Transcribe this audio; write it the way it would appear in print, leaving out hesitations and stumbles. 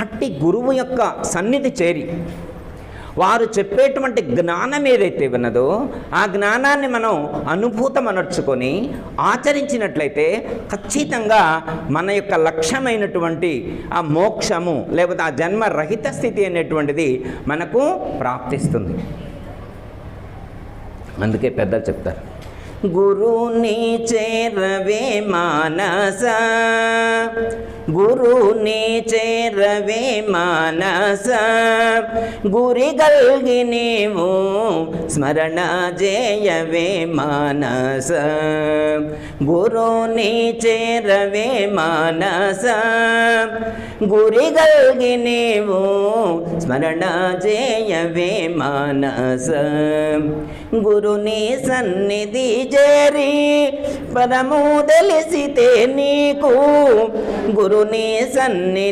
అట్టి గురువు యొక్క సన్నిధి చేరి వారు చెప్పేటువంటి జ్ఞానం ఏదైతే ఉన్నదో ఆ జ్ఞానాన్ని మనం అనుభూతమనర్చుకొని ఆచరించినట్లయితే ఖచ్చితంగా మన యొక్క లక్ష్యమైనటువంటి ఆ మోక్షము లేకపోతే ఆ జన్మరహిత స్థితి అనేటువంటిది మనకు ప్రాప్తిస్తుంది. అందుకే పెద్దలు చెప్తారు, గురుని చేరవే మానస, గురుని చేరవే మానస, గురి గల్గి నీవు స్మరణ చేయవే మానస, గురుని చేరవే మానస, గురి గల్గి నీవు స్మరణ చేయవే మానస, గురుని సన్నిధి చేరి పరము తెలిసితే నీకు, గురుని సన్నిధి